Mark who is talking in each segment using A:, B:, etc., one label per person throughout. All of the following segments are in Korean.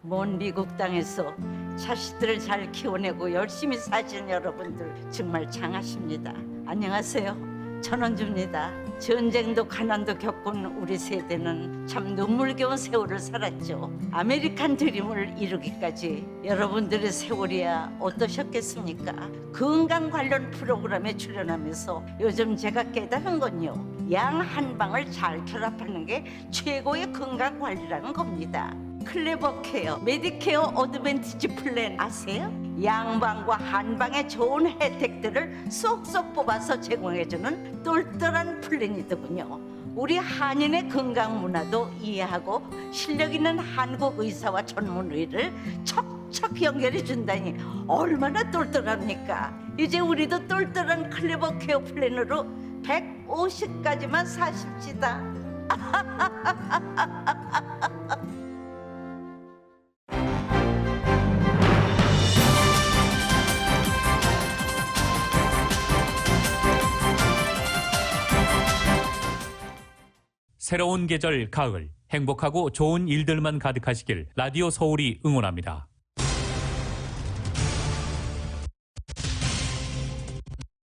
A: 먼 미국 땅에서 자식들을 잘 키워내고 열심히 사신 여러분들 정말 장하십니다. 안녕하세요. 전원주입니다. 전쟁도 가난도 겪은 우리 세대는 참 눈물겨운 세월을 살았죠. 아메리칸 드림을 이루기까지 여러분들의 세월이야 어떠셨겠습니까? 건강 관련 프로그램에 출연하면서 요즘 제가 깨달은 건요, 양 한 방을 잘 결합하는 게 최고의 건강 관리라는 겁니다. 클레버 케어, 메디케어 어드밴티지 플랜 아세요? 양방과 한방의 좋은 혜택들을 쏙쏙 뽑아서 제공해주는 똘똘한 플랜이더군요. 우리 한인의 건강 문화도 이해하고 실력 있는 한국 의사와 전문의를 척척 연결해 준다니 얼마나 똘똘합니까? 이제 우리도 똘똘한 클레버 케어 플랜으로 150까지만 사십시다.
B: 새로운 계절 가을, 행복하고 좋은 일들만 가득하시길 라디오 서울이 응원합니다.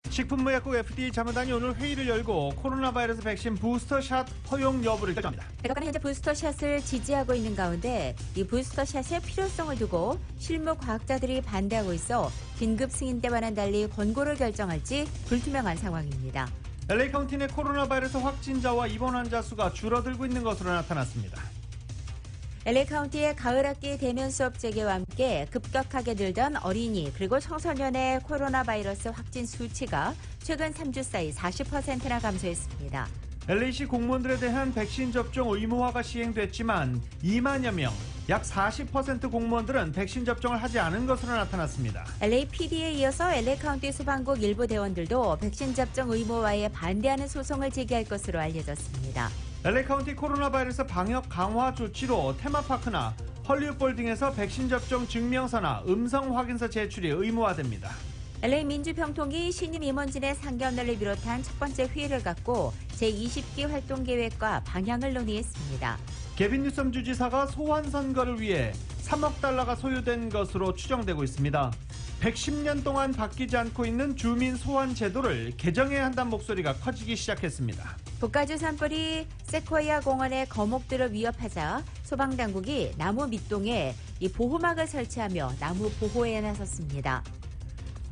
C: 식품의약국 FDA 자문단이 오늘 회의를 열고 코로나 바이러스 백신 부스터샷 허용 여부를 결정합니다.
D: 백악관은 현재 부스터샷을 지지하고 있는 가운데 이 부스터샷의 필요성을 두고 실무 과학자들이 반대하고 있어 긴급 승인 때와는 달리 권고를 결정할지 불투명한 상황입니다.
C: LA 카운티 내 코로나 바이러스 확진자와 입원 환자 수가 줄어들고 있는 것으로 나타났습니다.
D: LA 카운티의 가을학기 대면 수업 재개와 함께 급격하게 늘던 어린이 그리고 청소년의 코로나 바이러스 확진 수치가 최근 3주 사이 40%나 감소했습니다.
C: LA시 공무원들에 대한 백신 접종 의무화가 시행됐지만 2만여 명, 약 40% 공무원들은 백신 접종을 하지 않은 것으로 나타났습니다.
D: LAPD에 이어서 LA 카운티 소방국 일부 대원들도 백신 접종 의무화에 반대하는 소송을 제기할 것으로 알려졌습니다.
C: LA 카운티 코로나 바이러스 방역 강화 조치로 테마파크나 헐리우드 등에서 백신 접종 증명서나 음성 확인서 제출이 의무화됩니다.
D: LA 민주평통이 신임 임원진의 상견례를 비롯한 첫 번째 회의를 갖고 제20기 활동 계획과 방향을 논의했습니다.
C: 개빈 뉴섬 주지사가 소환 선거를 위해 3억 달러가 소요된 것으로 추정되고 있습니다. 110년 동안 바뀌지 않고 있는 주민 소환 제도를 개정해야 한다는 목소리가 커지기 시작했습니다.
D: 북가주 산불이 세코이아 공원의 거목들을 위협하자 소방당국이 나무 밑동에 이 보호막을 설치하며 나무 보호에 나섰습니다.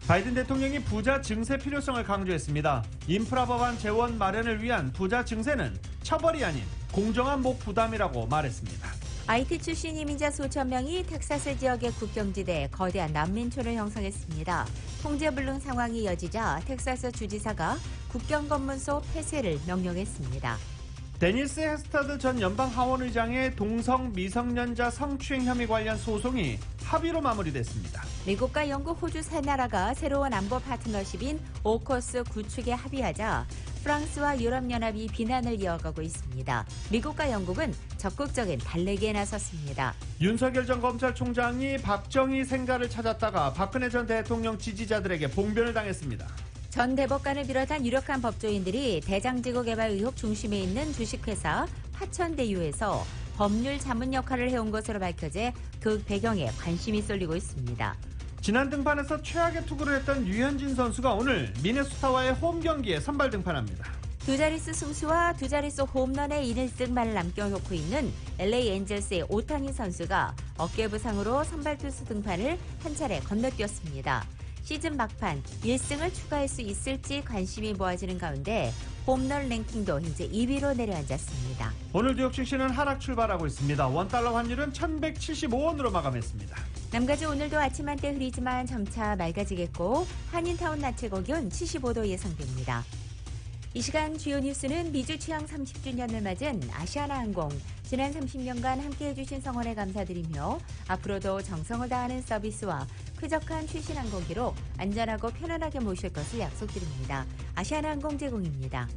C: 바이든 대통령이 부자 증세 필요성을 강조했습니다. 인프라 법안 재원 마련을 위한 부자 증세는 처벌이 아닌 공정한 목 부담이라고 말했습니다.
D: IT 출신 이민자 수천 명이 텍사스 지역의 국경지대에 거대한 난민촌을 형성했습니다. 통제불능 상황이 이어지자 텍사스 주지사가 국경검문소 폐쇄를 명령했습니다.
C: 데니스 헤스타드 전 연방 하원의장의 동성 미성년자 성추행 혐의 관련 소송이 합의로 마무리됐습니다.
D: 미국과 영국, 호주 세 나라가 새로운 안보 파트너십인 오커스 구축에 합의하자 프랑스와 유럽연합이 비난을 이어가고 있습니다. 미국과 영국은 적극적인 달래기에 나섰습니다.
C: 윤석열 전 검찰총장이 박정희 생가를 찾았다가 박근혜 전 대통령 지지자들에게 봉변을 당했습니다.
D: 전 대법관을 비롯한 유력한 법조인들이 대장지구 개발 의혹 중심에 있는 주식회사 화천대유에서 법률 자문 역할을 해온 것으로 밝혀져 그 배경에 관심이 쏠리고 있습니다.
C: 지난 등판에서 최악의 투구를 했던 류현진 선수가 오늘 미네소타와의 홈 경기에 선발 등판합니다.
D: 두 자릿수 승수와 두 자릿수 홈런의 1승만을 남겨놓고 있는 LA 엔젤스의 오타니 선수가 어깨 부상으로 선발 투수 등판을 한 차례 건너뛰었습니다. 시즌 막판 1승을 추가할 수 있을지 관심이 모아지는 가운데 홈런 랭킹도 현재 2위로 내려앉았습니다.
C: 오늘 뉴욕 증시는 하락 출발하고 있습니다. 원달러 환율은 1175원으로 마감했습니다.
D: 남가주 오늘도 아침 한때 흐리지만 점차 맑아지겠고 한인타운 낮 최고 기온 75도 예상됩니다. 이 시간 주요 뉴스는 미주 취항 30주년을 맞은 아시아나항공 지난 30년간 함께해 주신 성원에 감사드리며 앞으로도 정성을 다하는 서비스와 쾌적한 최신 항공기로 안전하고 편안하게 모실 것을 약속드립니다. 아시아나항공 제공입니다.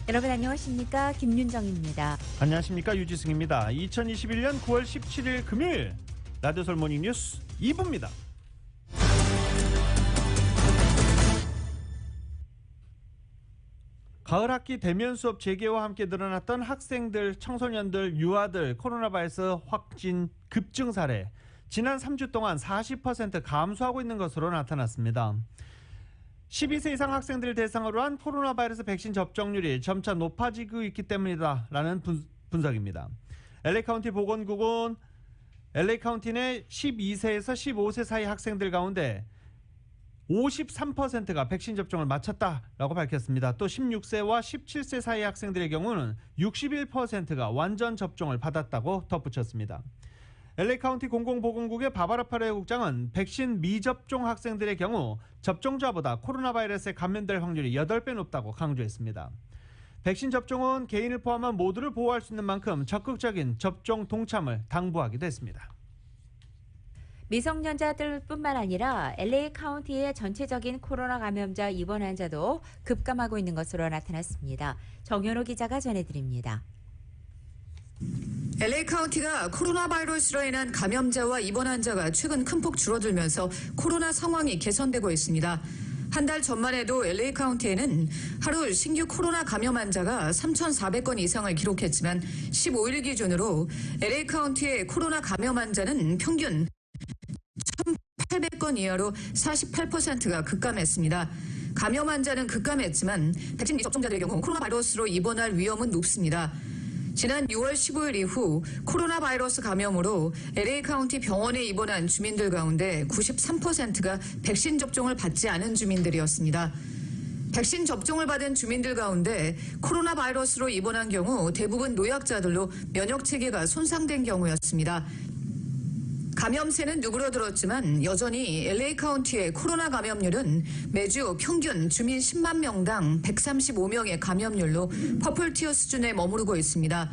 D: 여러분 안녕하십니까? 김윤정입니다.
C: 안녕하십니까? 유지승입니다. 2021년 9월 17일 금요일 라디오 서울 모닝 뉴스 2부입니다. 가을 학기 대면 수업 재개와 함께 늘어났던 학생들, 청소년들, 유아들 코로나 바이러스 확진 급증 사례. 지난 3주 동안 40% 감소하고 있는 것으로 나타났습니다. 12세 이상 학생들을 대상으로 한 코로나 바이러스 백신 접종률이 점차 높아지고 있기 때문이다라는 분석입니다. LA 카운티 보건국은 LA 카운티 내 12세에서 15세 사이 학생들 가운데 53%가 백신 접종을 마쳤다라고 밝혔습니다. 또 16세와 17세 사이 학생들의 경우는 61%가 완전 접종을 받았다고 덧붙였습니다. LA 카운티 공공보건국의 바바라 파레 국장은 백신 미접종 학생들의 경우 접종자보다 코로나 바이러스에 감염될 확률이 8배 높다고 강조했습니다. 백신 접종은 개인을 포함한 모두를 보호할 수 있는 만큼 적극적인 접종 동참을 당부하기도 했습니다.
D: 미성년자들뿐만 아니라 LA 카운티의 전체적인 코로나 감염자 입원 환자도 급감하고 있는 것으로 나타났습니다. 정현호 기자가 전해드립니다.
E: LA 카운티가 코로나 바이러스로 인한 감염자와 입원 환자가 최근 큰 폭 줄어들면서 코로나 상황이 개선되고 있습니다. 한 달 전만 해도 LA 카운티에는 하루 신규 코로나 감염 환자가 3,400건 이상을 기록했지만 15일 기준으로 LA 카운티의 코로나 감염 환자는 평균 1,800건 이하로 48%가 급감했습니다. 감염 환자는 급감했지만 백신 미접종자들의 경우 코로나 바이러스로 입원할 위험은 높습니다. 지난 6월 15일 이후 코로나 바이러스 감염으로 LA 카운티 병원에 입원한 주민들 가운데 93%가 백신 접종을 받지 않은 주민들이었습니다. 백신 접종을 받은 주민들 가운데 코로나 바이러스로 입원한 경우 대부분 노약자들로 면역 체계가 손상된 경우였습니다. 감염세는 누그러들었지만 여전히 LA 카운티의 코로나 감염률은 매주 평균 주민 10만 명당 135명의 감염률로 퍼플티어 수준에 머무르고 있습니다.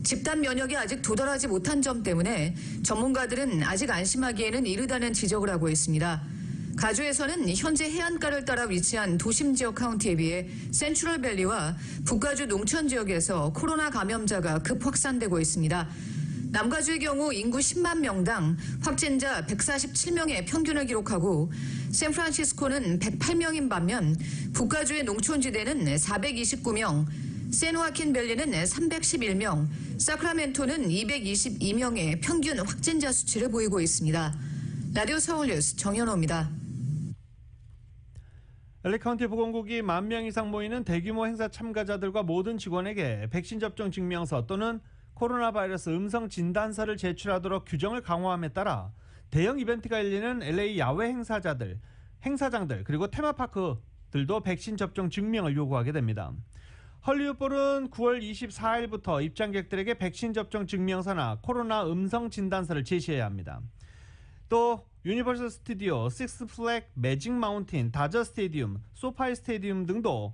E: 집단 면역이 아직 도달하지 못한 점 때문에 전문가들은 아직 안심하기에는 이르다는 지적을 하고 있습니다. 가주에서는 현재 해안가를 따라 위치한 도심 지역 카운티에 비해 센트럴밸리와 북가주 농촌 지역에서 코로나 감염자가 급 확산되고 있습니다. 남가주의 경우 인구 10만 명당 확진자 147명의 평균을 기록하고 샌프란시스코는 108명인 반면 북가주의 농촌지대는 429명, 샌호아킨밸리는 311명, 사크라멘토는 222명의 평균 확진자 수치를 보이고 있습니다. 라디오 서울뉴스 정현호입니다.
C: LA 카운티 보건국이 10,000명 이상 모이는 대규모 행사 참가자들과 모든 직원에게 백신 접종 증명서 또는 코로나 바이러스 음성 진단서를 제출하도록 규정을 강화함에 따라 대형 이벤트가 열리는 LA 야외 행사장들 그리고 테마파크들도 백신 접종 증명을 요구하게 됩니다. 헐리우드볼은 9월 24일부터 입장객들에게 백신 접종 증명서나 코로나 음성 진단서를 제시해야 합니다. 또 유니버설 스튜디오, 식스플래그, 매직 마운틴, 다저 스테디움, 소파이 스테디움 등도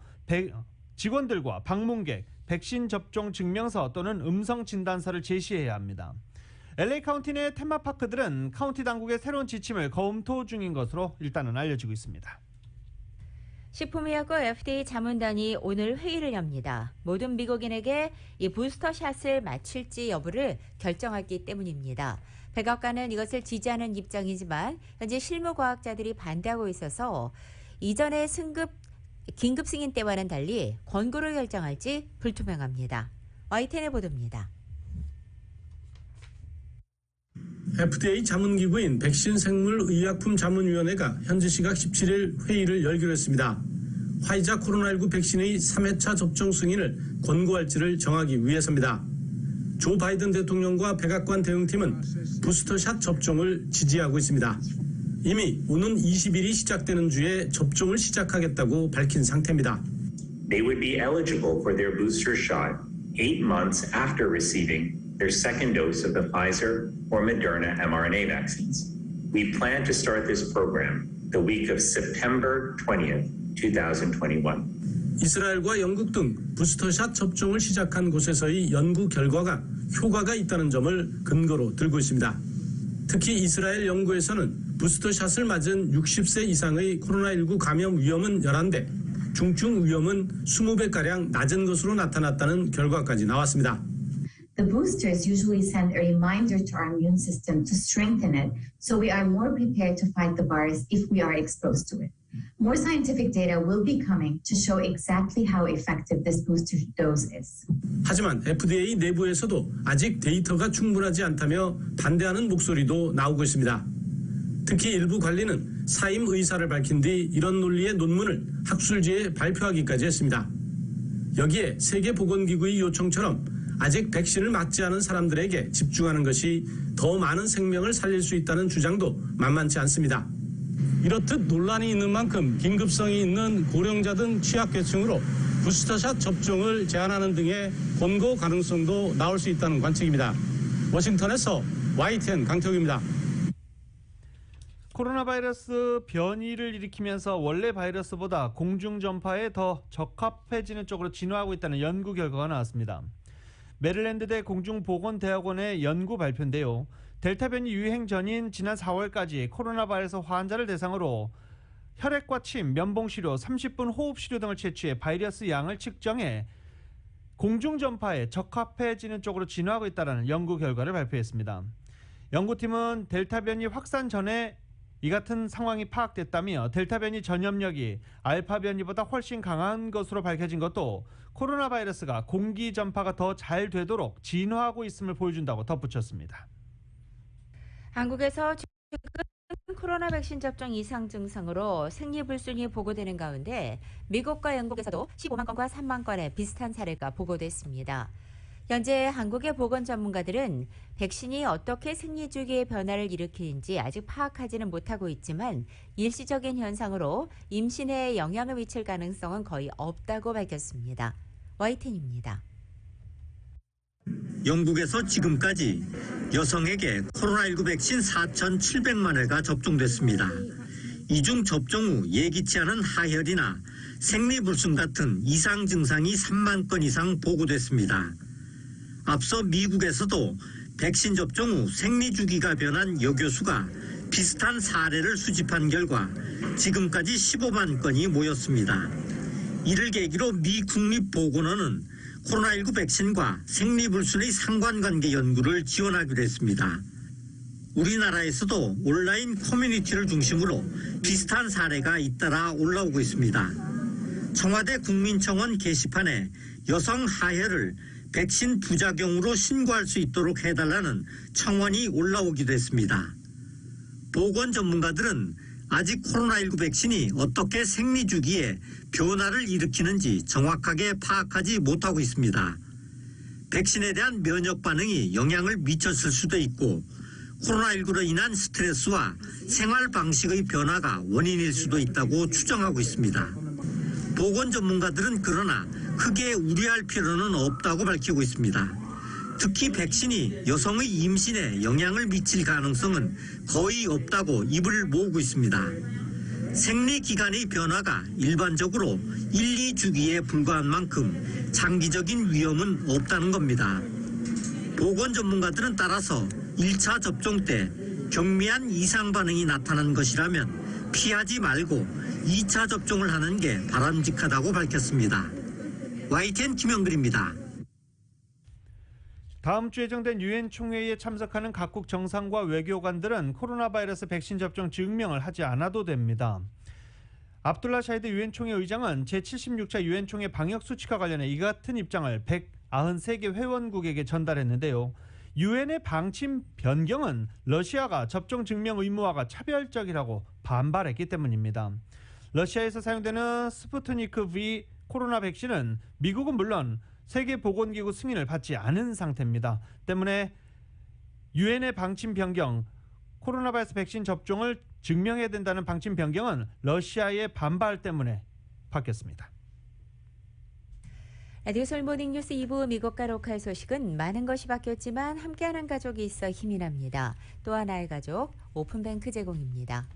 C: 직원들과 방문객, 백신 접종 증명서 또는 음성 진단서를 제시해야 합니다. LA 카운티 내 테마파크들은 카운티 당국의 새로운 지침을 검토 중인 것으로 일단은 알려지고 있습니다.
D: 식품의약국 FDA 자문단이 오늘 회의를 엽니다. 모든 미국인에게 이 부스터 샷을 맞출지 여부를 결정하기 때문입니다. 백악관은 이것을 지지하는 입장이지만 현재 실무과학자들이 반대하고 있어서 이전의 긴급 승인 때와는 달리 권고를 결정할지 불투명합니다. YTN의 보도입니다.
F: FDA 자문기구인 백신생물의약품자문위원회가 현지 시각 17일 회의를 열기로 했습니다. 화이자 코로나19 백신의 3회차 접종 승인을 권고할지를 정하기 위해서입니다. 조 바이든 대통령과 백악관 대응팀은 부스터샷 접종을 지지하고 있습니다. 이미 오는 20일이 시작되는 주에 접종을 시작하겠다고 밝힌 상태입니다.
G: They would be eligible for their booster shot 8 months after receiving their second dose of the Pfizer or Moderna mRNA vaccines. We plan to start this program the week of September 20th, 2021.
F: 이스라엘과 영국 등 부스터샷 접종을 시작한 곳에서의 연구 결과가 효과가 있다는 점을 근거로 들고 있습니다. 특히 이스라엘 연구에서는 부스터샷을 맞은 60세 이상의 코로나19 감염 위험은 11배, 중증 위험은 20배가량 낮은 것으로 나타났다는 결과까지 나왔습니다.
H: The boosters usually send a reminder to our immune system to strengthen it, so we are more prepared to fight the virus if we are exposed to it. More scientific data will be coming to show exactly how effective this booster dose is.
F: 하지만 FDA 내부에서도 아직 데이터가 충분하지 않다며 반대하는 목소리도 나오고 있습니다. 특히 일부 관리는 사임 의사를 밝힌 뒤 이런 논리의 논문을 학술지에 발표하기까지 했습니다. 여기에 세계보건기구의 요청처럼 아직 백신을 맞지 않은 사람들에게 집중하는 것이 더 많은 생명을 살릴 수 있다는 주장도 만만치 않습니다. 이렇듯 논란이 있는 만큼 긴급성이 있는 고령자 등 취약계층으로 부스터샷 접종을 제한하는 등의 권고 가능성도 나올 수 있다는 관측입니다. 워싱턴에서 YTN 강태욱입니다.
C: 코로나 바이러스 변이를 일으키면서 원래 바이러스보다 공중전파에 더 적합해지는 쪽으로 진화하고 있다는 연구 결과가 나왔습니다. 메릴랜드대 공중보건대학원의 연구 발표인데요. 델타 변이 유행 전인 지난 4월까지 코로나 바이러스 환자를 대상으로 혈액과 침, 면봉시료, 30분 호흡시료 등을 채취해 바이러스 양을 측정해 공중전파에 적합해지는 쪽으로 진화하고 있다는 연구 결과를 발표했습니다. 연구팀은 델타 변이 확산 전에 이 같은 상황이 파악됐다며 델타 변이 전염력이 알파 변이보다 훨씬 강한 것으로 밝혀진 것도 코로나 바이러스가 공기 전파가 더 잘 되도록 진화하고 있음을 보여준다고 덧붙였습니다.
D: 한국에서 최근 코로나 백신 접종 이상 증상으로 생리불순이 보고되는 가운데 미국과 영국에서도 15만 건과 3만 건의 비슷한 사례가 보고됐습니다. 현재 한국의 보건 전문가들은 백신이 어떻게 생리주기의 변화를 일으키는지 아직 파악하지는 못하고 있지만 일시적인 현상으로 임신에 영향을 미칠 가능성은 거의 없다고 밝혔습니다. YTN입니다.
I: 영국에서 지금까지 여성에게 코로나19 백신 4,700만 회가 접종됐습니다. 이 중 접종 후 예기치 않은 하혈이나 생리불순 같은 이상 증상이 3만 건 이상 보고됐습니다. 앞서 미국에서도 백신 접종 후 생리주기가 변한 여교수가 비슷한 사례를 수집한 결과 지금까지 15만 건이 모였습니다. 이를 계기로 미 국립보건원은 코로나19 백신과 생리불순의 상관관계 연구를 지원하기로 했습니다. 우리나라에서도 온라인 커뮤니티를 중심으로 비슷한 사례가 잇따라 올라오고 있습니다. 청와대 국민청원 게시판에 여성 하혈을 백신 부작용으로 신고할 수 있도록 해달라는 청원이 올라오기도 했습니다. 보건 전문가들은 아직 코로나19 백신이 어떻게 생리주기에 변화를 일으키는지 정확하게 파악하지 못하고 있습니다. 백신에 대한 면역 반응이 영향을 미쳤을 수도 있고 코로나19로 인한 스트레스와 생활 방식의 변화가 원인일 수도 있다고 추정하고 있습니다. 보건 전문가들은 그러나 크게 우려할 필요는 없다고 밝히고 있습니다. 특히 백신이 여성의 임신에 영향을 미칠 가능성은 거의 없다고 입을 모으고 있습니다. 생리기간의 변화가 일반적으로 1, 2주기에 불과한 만큼 장기적인 위험은 없다는 겁니다. 보건 전문가들은 따라서 1차 접종 때 경미한 이상 반응이 나타난 것이라면 피하지 말고 2차 접종을 하는 게 바람직하다고 밝혔습니다. YTN 김영근입니다.
C: 다음 주 예정된 유엔 총회에 참석하는 각국 정상과 외교관들은 코로나 바이러스 백신 접종 증명을 하지 않아도 됩니다. 압둘라 샤히드 유엔 총회 의장은 제76차 유엔 총회 방역 수칙과 관련해 이 같은 입장을 193개 회원국에게 전달했는데요. 유엔의 방침 변경은 러시아가 접종 증명 의무화가 차별적이라고 반발했기 때문입니다. 러시아에서 사용되는 스푸트니크 V 코로나 백신은 미국은 물론 세계보건기구 승인을 받지 않은 상태입니다. 때문에 유엔의 방침 변경, 코로나 바이러스 백신 접종을 증명해야 된다는 방침 변경은 러시아의 반발 때문에 바뀌었습니다.
D: 라디오 서울 모닝뉴스 2부 미국과 로컬 소식은 많은 것이 바뀌었지만 함께하는 가족이 있어 힘이 납니다. 또 하나의 가족, 오픈뱅크 제공입니다.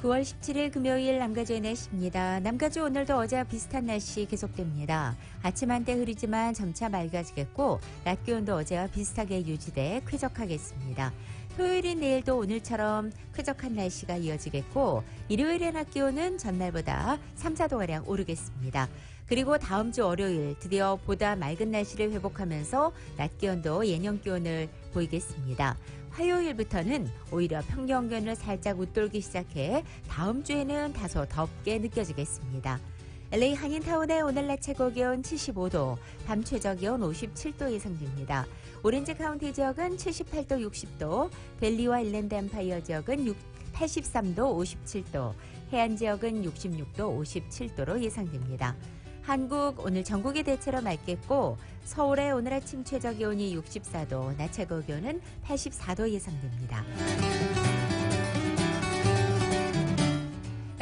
D: 9월 17일 금요일 남가주의 날씨입니다. 남가주 오늘도 어제와 비슷한 날씨 계속됩니다. 아침 한때 흐리지만 점차 맑아지겠고 낮 기온도 어제와 비슷하게 유지돼 쾌적하겠습니다. 토요일인 내일도 오늘처럼 쾌적한 날씨가 이어지겠고 일요일의 낮 기온은 전날보다 3, 4도가량 오르겠습니다. 그리고 다음 주 월요일 드디어 보다 맑은 날씨를 회복하면서 낮 기온도 예년 기온을 보이겠습니다. 화요일부터는 오히려 평년 기온을 살짝 웃돌기 시작해 다음 주에는 다소 덥게 느껴지겠습니다. LA 한인타운의 오늘 낮 최고 기온 75도, 밤 최저 기온 57도 예상됩니다. 오렌지 카운티 지역은 78도, 60도, 밸리와 일랜드 엠파이어 지역은 83도, 57도, 해안 지역은 66도, 57도로 예상됩니다. 한국 오늘 전국이 대체로 맑겠고 서울의 오늘 아침 최저 기온이 64도, 낮 최고 기온은 84도 예상됩니다.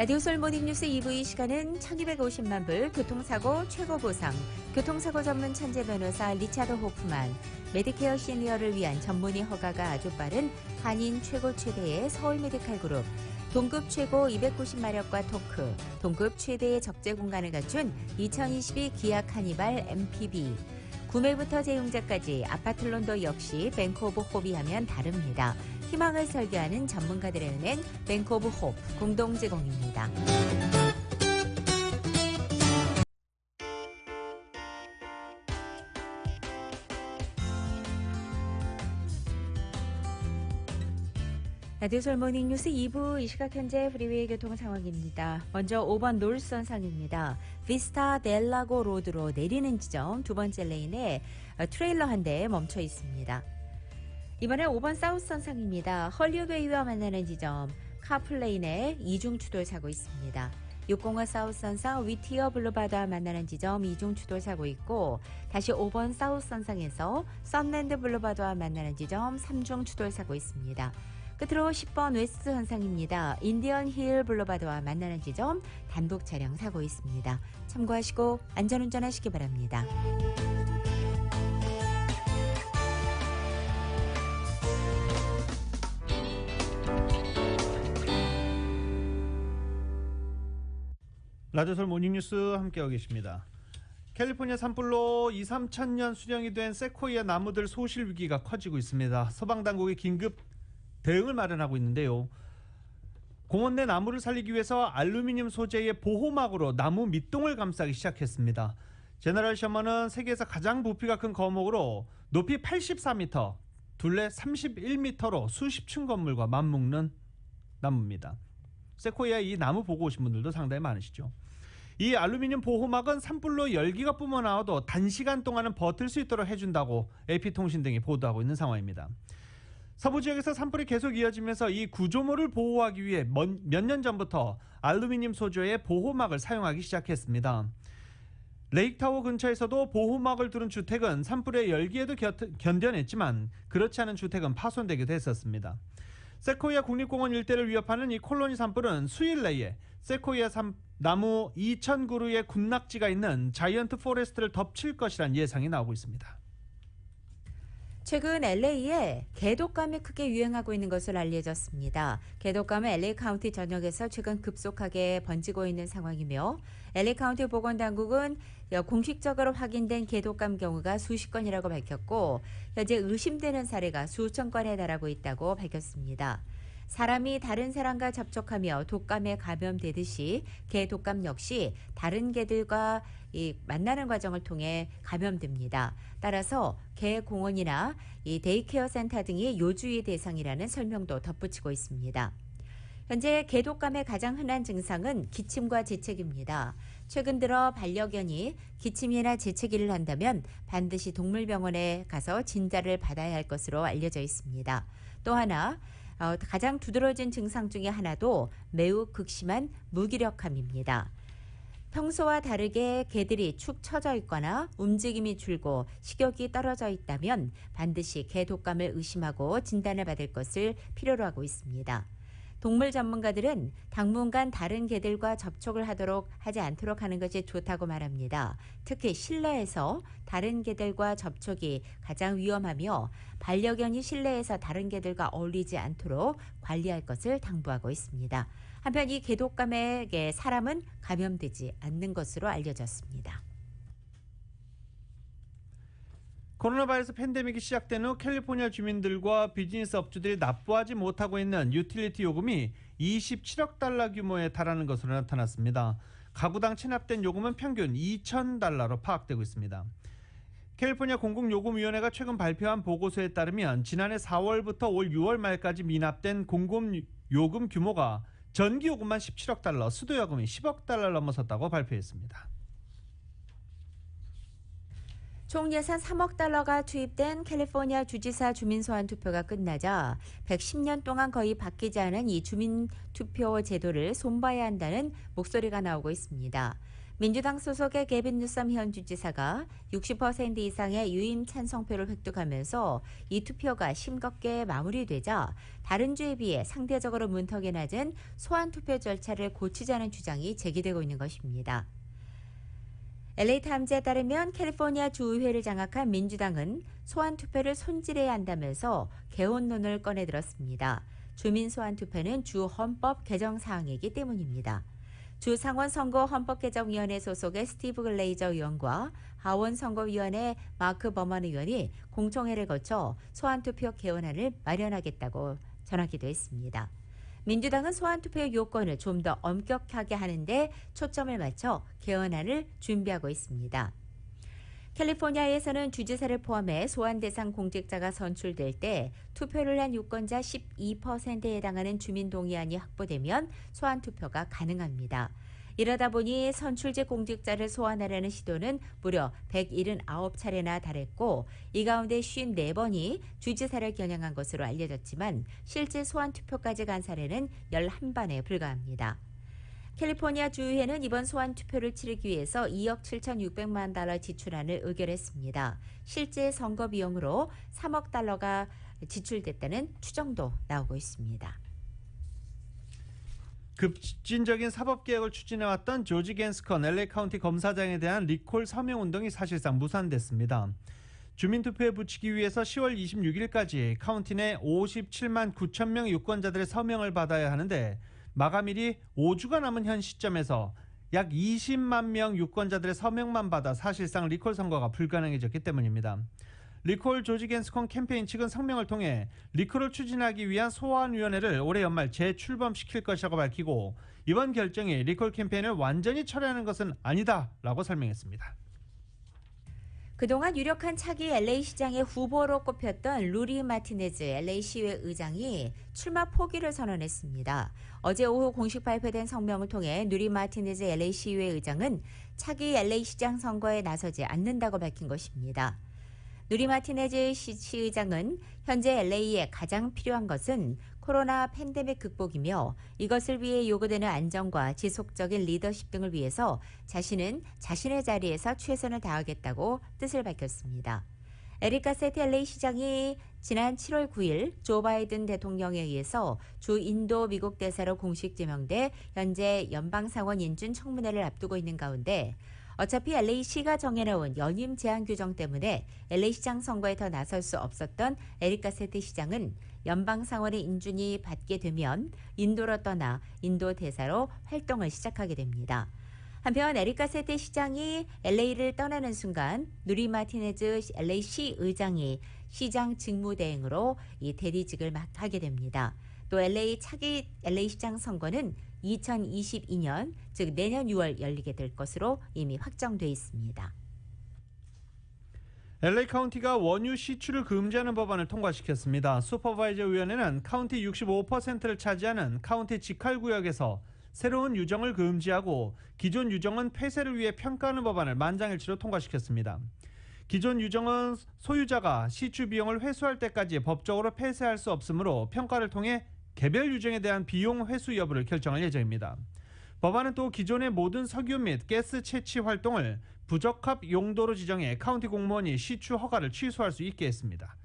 D: 라디오 솔 모닝뉴스 2부 이 시간은 1250만 불 교통사고 최고 보상, 교통사고 전문 천재 변호사 리차드 호프만, 메디케어 시니어를 위한 전문의 허가가 아주 빠른 한인 최고 최대의 서울 메디칼 그룹, 동급 최고 290마력과 토크, 동급 최대의 적재 공간을 갖춘 2022 기아 카니발 MPV, 구매부터 제용자까지 아파트론도 역시 뱅크 오브 홉이 하면 다릅니다. 희망을 설계하는 전문가들의 은행 뱅크 오브 홉 공동 제공입니다. 라디오 솔 모닝 뉴스 2부 이 시각 현재 프리웨이 교통 상황입니다. 먼저 5번 노스선상입니다. 비스타 델라고 로드로 내리는 지점 두 번째 레인에 트레일러 한 대 멈춰 있습니다. 이번에 5번 사우스선상입니다. 헐리우드웨이와 만나는 지점 카플레인에 이중 추돌 사고 있습니다. 605 사우스선상 위티어 블루바드와 만나는 지점 이중 추돌 사고 있고 다시 5번 사우스선상에서 썬랜드 블루바드와 만나는 지점 3중 추돌 사고 있습니다. 끝으로 10번 웨스트 선상입니다. 인디언 힐 블루바드와 만나는 지점 단독 차량 사고 있습니다. 참고하시고 안전운전하시기 바랍니다.
C: 라디오솔 모닝뉴스 함께하고 계십니다. 캘리포니아 산불로 2, 3천 년 수령이 된 세코이아 나무들 소실 위기가 커지고 있습니다. 소방당국이 긴급 대응을 마련하고 있는데요. 공원 내 나무를 살리기 위해서 알루미늄 소재의 보호막으로 나무 밑동을 감싸기 시작했습니다. 제너럴 셔먼은 세계에서 가장 부피가 큰 거목으로 높이 84m, 둘레 31m로 수십 층 건물과 맞먹는 나무입니다. 세코이아 이 나무 보고 오신 분들도 상당히 많으시죠. 이 알루미늄 보호막은 산불로 열기가 뿜어나와도 단시간 동안은 버틸 수 있도록 해준다고 AP통신 등이 보도하고 있는 상황입니다. 서부 지역에서 산불이 계속 이어지면서 이 구조물을 보호하기 위해 몇 년 전부터 알루미늄 소재의 보호막을 사용하기 시작했습니다. 레이크타워 근처에서도 보호막을 두른 주택은 산불의 열기에도 견뎌냈지만 그렇지 않은 주택은 파손되기도 했었습니다. 세코이아 국립공원 일대를 위협하는 이 콜로니 산불은 수일 내에 세코이아 나무 2,000그루의 군락지가 있는 자이언트 포레스트를 덮칠 것이란 예상이 나오고 있습니다.
D: 최근 LA에 개독감이 크게 유행하고 있는 것으로 알려졌습니다. 개독감은 LA 카운티 전역에서 최근 급속하게 번지고 있는 상황이며 LA 카운티 보건당국은 공식적으로 확인된 개독감 경우가 수십 건이라고 밝혔고 현재 의심되는 사례가 수천 건에 달하고 있다고 밝혔습니다. 사람이 다른 사람과 접촉하며 독감에 감염되듯이 개 독감 역시 다른 개들과 만나는 과정을 통해 감염됩니다. 따라서 개 공원이나 데이케어 센터 등이 요주의 대상이라는 설명도 덧붙이고 있습니다. 현재 개 독감의 가장 흔한 증상은 기침과 재채기입니다. 최근 들어 반려견이 기침이나 재채기를 한다면 반드시 동물병원에 가서 진단을 받아야 할 것으로 알려져 있습니다. 또 하나 가장 두드러진 증상 중에 하나도 매우 극심한 무기력함입니다. 평소와 다르게 개들이 축 처져 있거나 움직임이 줄고 식욕이 떨어져 있다면 반드시 개 독감을 의심하고 진단을 받을 것을 필요로 하고 있습니다. 동물 전문가들은 당분간 다른 개들과 접촉을 하지 않도록 하는 것이 좋다고 말합니다. 특히 실내에서 다른 개들과 접촉이 가장 위험하며 반려견이 실내에서 다른 개들과 어울리지 않도록 관리할 것을 당부하고 있습니다. 한편 이 개독감에 사람은 감염되지 않는 것으로 알려졌습니다.
C: 코로나 바이러스 팬데믹이 시작된 후 캘리포니아 주민들과 비즈니스 업주들이 납부하지 못하고 있는 유틸리티 요금이 27억 달러 규모에 달하는 것으로 나타났습니다. 가구당 체납된 요금은 평균 2,000달러로 파악되고 있습니다. 캘리포니아 공공요금위원회가 최근 발표한 보고서에 따르면 지난해 4월부터 올 6월 말까지 미납된 공공요금 규모가 전기요금만 17억 달러, 수도요금이 10억 달러를 넘어섰다고 발표했습니다.
D: 총 예산 3억 달러가 투입된 캘리포니아 주지사 주민소환 투표가 끝나자 110년 동안 거의 바뀌지 않은 이 주민투표 제도를 손봐야 한다는 목소리가 나오고 있습니다. 민주당 소속의 게빈 뉴섬 현 주지사가 60% 이상의 유임 찬성표를 획득하면서 이 투표가 싱겁게 마무리되자 다른 주에 비해 상대적으로 문턱이 낮은 소환 투표 절차를 고치자는 주장이 제기되고 있는 것입니다. LA타임즈에 따르면 캘리포니아 주의회를 장악한 민주당은 소환 투표를 손질해야 한다면서 개헌론을 꺼내들었습니다. 주민 소환 투표는 주 헌법 개정 사항이기 때문입니다. 주 상원선거 헌법개정위원회 소속의 스티브 글레이저 의원과 하원선거위원회 마크 버먼 의원이 공청회를 거쳐 소환투표 개헌안을 마련하겠다고 전하기도 했습니다. 민주당은 소환투표 요건을 좀 더 엄격하게 하는데 초점을 맞춰 개헌안을 준비하고 있습니다. 캘리포니아에서는 주지사를 포함해 소환 대상 공직자가 선출될 때 투표를 한 유권자 12%에 해당하는 주민 동의안이 확보되면 소환 투표가 가능합니다. 이러다 보니 선출직 공직자를 소환하려는 시도는 무려 179차례나 달했고 이 가운데 54번이 주지사를 겨냥한 것으로 알려졌지만 실제 소환 투표까지 간 사례는 11번에 불과합니다. 캘리포니아 주의회는 이번 소환 투표를 치르기 위해서 2억 7,600만 달러 지출안을 의결했습니다. 실제 선거 비용으로 3억 달러가 지출됐다는 추정도 나오고 있습니다.
C: 급진적인 사법개혁을 추진해왔던 조지 겐스컨 LA 카운티 검사장에 대한 리콜 서명운동이 사실상 무산됐습니다. 주민투표에 붙이기 위해서 10월 26일까지 카운티 내 57만 9천 명 유권자들의 서명을 받아야 하는데 마감일이 5주가 남은 현 시점에서 약 20만 명 유권자들의 서명만 받아 사실상 리콜 선거가 불가능해졌기 때문입니다. 리콜 조지 겐스컨 캠페인 측은 성명을 통해 리콜을 추진하기 위한 소환위원회를 올해 연말 재출범시킬 것이라고 밝히고 이번 결정이 리콜 캠페인을 완전히 철회하는 것은 아니다라고 설명했습니다.
D: 그동안 유력한 차기 LA시장의 후보로 꼽혔던 루리 마티네즈 LA시의회 의장이 출마 포기를 선언했습니다. 어제 오후 공식 발표된 성명을 통해 루리 마티네즈 LA시의회 의장은 차기 LA시장 선거에 나서지 않는다고 밝힌 것입니다. 누리 마티네즈 시의장은 현재 LA에 가장 필요한 것은 코로나 팬데믹 극복이며 이것을 위해 요구되는 안정과 지속적인 리더십 등을 위해서 자신은 자신의 자리에서 최선을 다하겠다고 뜻을 밝혔습니다. 에릭 가세트 LA 시장이 지난 7월 9일 조 바이든 대통령에 의해서 주 인도 미국 대사로 공식 지명돼 현재 연방상원 인준 청문회를 앞두고 있는 가운데 어차피 LA시가 정해놓은 연임 제한 규정 때문에 LA시장 선거에 더 나설 수 없었던 에릭 가세트 시장은 연방상원의 인준이 받게 되면 인도로 떠나 인도 대사로 활동을 시작하게 됩니다. 한편 에릭 가세트 시장이 LA를 떠나는 순간 누리 마티네즈 LA시 의장이 시장 직무대행으로 이 대리직을 맡게 됩니다. 또 LA 차기 LA시장 선거는 2022년, 즉 내년 6월 열리게 될 것으로 이미 확정돼 있습니다.
C: LA 카운티가 원유 시추를 금지하는 법안을 통과시켰습니다. 슈퍼바이저 위원회는 카운티 65%를 차지하는 카운티 직할구역에서 새로운 유정을 금지하고 기존 유정은 폐쇄를 위해 평가하는 법안을 만장일치로 통과시켰습니다. 기존 유정은 소유자가 시추 비용을 회수할 때까지 법적으로 폐쇄할 수 없으므로 평가를 통해 개별 유정에 대한 비용 회수 여부를 결정할 예정입니다. 법안은 또 기존의 모든 석유 및 가스 채취 활동을 부적합 용도로 지정해 카운티 공무원이 시추 허가를 취소할 수 있게 했습니다.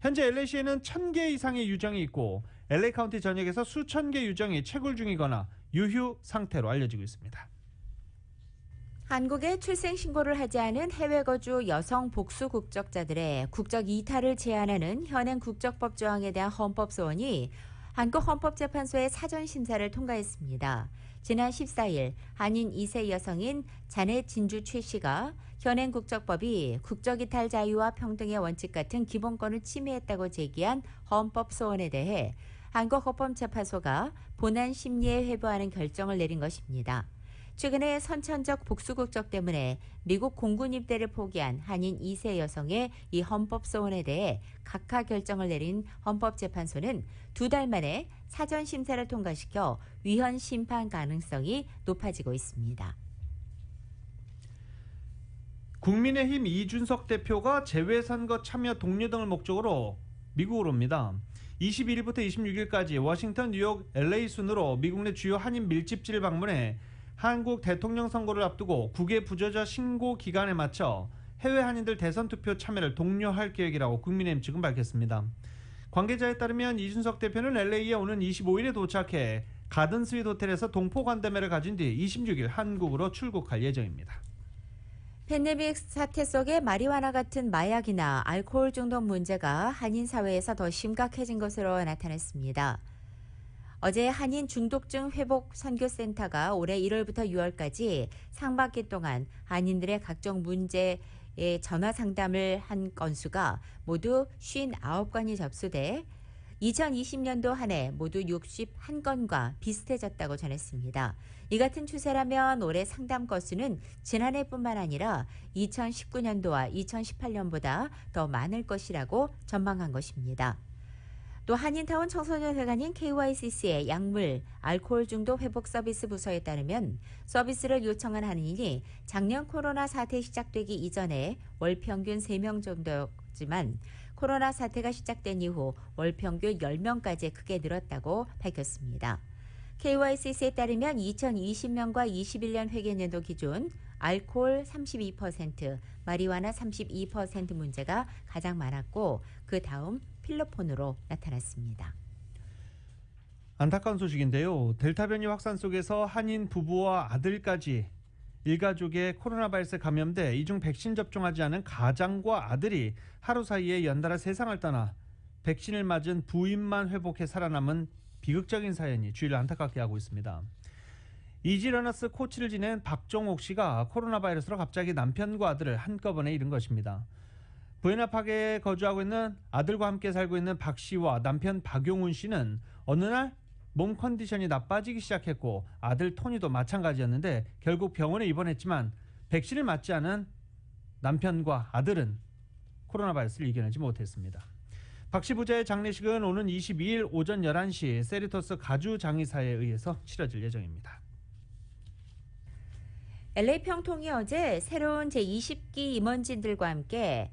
C: 현재 LA시에는 1,000개 이상의 유정이 있고 LA 카운티 전역에서 수천 개 유정이 채굴 중이거나 유휴 상태로 알려지고 있습니다.
D: 한국에 출생 신고를 하지 않은 해외 거주 여성 복수 국적자들의 국적 이탈을 제한하는 현행 국적법 조항에 대한 헌법 소원이 한국 헌법재판소의 사전 심사를 통과했습니다. 지난 14일 한인 2세 여성인 자넷 진주 최 씨가 현행 국적법이 국적이탈 자유와 평등의 원칙 같은 기본권을 침해했다고 제기한 헌법 소원에 대해 한국헌법재판소가 본안 심리에 회부하는 결정을 내린 것입니다. 최근에 선천적 복수국적 때문에 미국 공군 입대를 포기한 한인 2세 여성의 이 헌법 소원에 대해 각하 결정을 내린 헌법재판소는 2달 만에 사전 심사를 통과시켜 위헌 심판 가능성이 높아지고 있습니다.
C: 국민의힘 이준석 대표가 재외선거 참여 독려 등을 목적으로 미국으로 옵니다. 21일부터 26일까지 워싱턴, 뉴욕, LA 순으로 미국 내 주요 한인 밀집지를 방문해 한국 대통령 선거를 앞두고 국외 부저자 신고 기간에 맞춰 해외 한인들 대선 투표 참여를 독려할 계획이라고 국민의힘 측은 밝혔습니다. 관계자에 따르면 이준석 대표는 LA에 오는 25일에 도착해 가든 스윗 호텔에서 동포 간담회를 가진 뒤 26일 한국으로 출국할 예정입니다.
D: 팬데믹 사태 속에 마리화나 같은 마약이나 알코올 중독 문제가 한인 사회에서 더 심각해진 것으로 나타났습니다. 어제 한인 중독증 회복 선교센터가 올해 1월부터 6월까지 상반기 동안 한인들의 각종 문제에 전화 상담을 한 건수가 모두 59건이 접수돼 2020년도 한 해 모두 61건과 비슷해졌다고 전했습니다. 이 같은 추세라면 올해 상담 건수는 지난해뿐만 아니라 2019년도와 2018년보다 더 많을 것이라고 전망한 것입니다. 또 한인타운 청소년회관인 KYCC의 약물, 알코올 중독 회복 서비스 부서에 따르면 서비스를 요청한 한인이 작년 코로나 사태 시작되기 이전에 월 평균 3명 정도였지만 코로나 사태가 시작된 이후 월 평균 10명까지 크게 늘었다고 밝혔습니다. KYCC에 따르면 2020년과 21년 회계연도 기준 알코올 32%, 마리화나 32% 문제가 가장 많았고 그 다음 필로폰으로 나타났습니다.
C: 안타까운 소식인데요. 델타 변이 확산 속에서 한인 부부와 아들까지 일가족의 코로나 바이러스에 감염돼 이중 백신 접종하지 않은 가장과 아들이 하루 사이에 연달아 세상을 떠나 백신을 맞은 부인만 회복해 살아남은 비극적인 사연이 주위를 안타깝게 하고 있습니다. 이지러너스 코치를 지낸 박종옥 씨가 코로나 바이러스로 갑자기 남편과 아들을 한꺼번에 잃은 것입니다. 부에나파게에 거주하고 있는 아들과 함께 살고 있는 박 씨와 남편 박용훈 씨는 어느 날 몸 컨디션이 나빠지기 시작했고 아들 토니도 마찬가지였는데 결국 병원에 입원했지만 백신을 맞지 않은 남편과 아들은 코로나 바이러스를 이겨내지 못했습니다. 박 씨 부자의 장례식은 오는 22일 오전 11시 세리토스 가주장의사에 의해서 치러질 예정입니다.
D: LA 평통이 어제 새로운 제20기 임원진들과 함께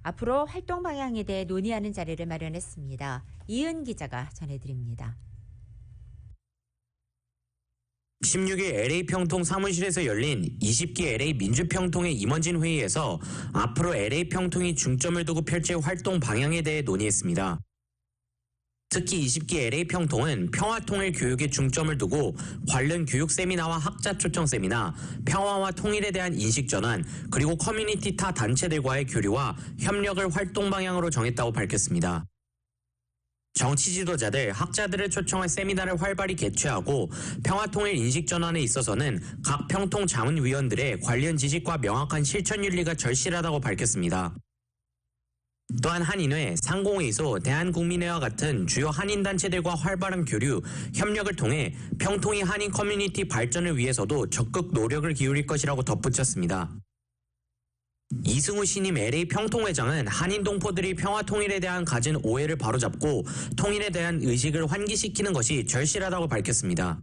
D: 앞으로 활동 방향에 대해 논의하는 자리를 마련했습니다. 이은 기자가 전해드립니다.
J: 16일 LA 평통 사무실에서 열린 20기 LA 민주평통의 임원진 회의에서 앞으로 LA 평통이 중점을 두고 펼칠 활동 방향에 대해 논의했습니다. 특히 20기 LA 평통은 평화통일 교육에 중점을 두고 관련 교육 세미나와 학자 초청 세미나, 평화와 통일에 대한 인식 전환, 그리고 커뮤니티 타 단체들과의 교류와 협력을 활동 방향으로 정했다고 밝혔습니다. 정치 지도자들, 학자들을 초청할 세미나를 활발히 개최하고 평화통일 인식 전환에 있어서는 각 평통 자문위원들의 관련 지식과 명확한 실천 윤리가 절실하다고 밝혔습니다. 또한 한인회, 상공회의소, 대한국민회와 같은 주요 한인단체들과 활발한 교류, 협력을 통해 평통이 한인 커뮤니티 발전을 위해서도 적극 노력을 기울일 것이라고 덧붙였습니다. 이승우 신임 LA 평통회장은 한인 동포들이 평화 통일에 대한 가진 오해를 바로잡고 통일에 대한 의식을 환기시키는 것이 절실하다고 밝혔습니다.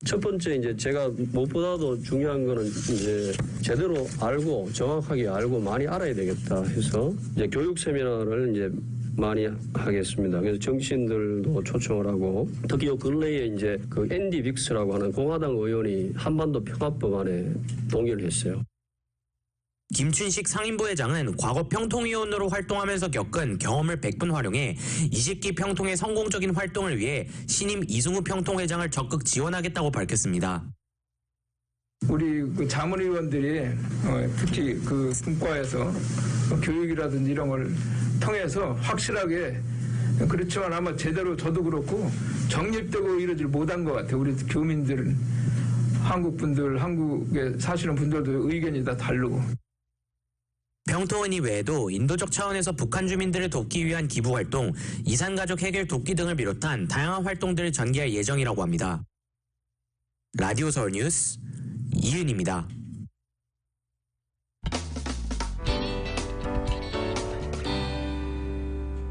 K: 첫 번째 이제 제가 무엇보다도 중요한 거는 이제 제대로 알고 정확하게 알고 많이 알아야 되겠다 해서 이제 교육 세미나를 이제 많이 하겠습니다. 그래서 정치인들도 초청을 하고 특히 요 근래에 이제 그 앤디 빅스라고 하는 공화당 의원이 한반도 평화법안에 동의를 했어요.
J: 김춘식 상임부회장은 과거 평통위원으로 활동하면서 겪은 경험을 100분 활용해 20기 평통의 성공적인 활동을 위해 신임 이승우 평통회장을 적극 지원하겠다고 밝혔습니다.
L: 우리 그 자문위원들이 특히 그 분과에서 교육이라든지 이런 걸 통해서 확실하게 그렇지만 아마 제대로 저도 그렇고 정립되고 이러질 못한 것 같아요. 우리 교민들은 한국 분들, 한국에 사시는 분들도 의견이 다 다르고.
J: 평통은 이외에도 인도적 차원에서 북한 주민들을 돕기 위한 기부 활동, 이산가족 해결 돕기 등을 비롯한 다양한 활동들을 전개할 예정이라고 합니다. 라디오 서울 뉴스 이은입니다.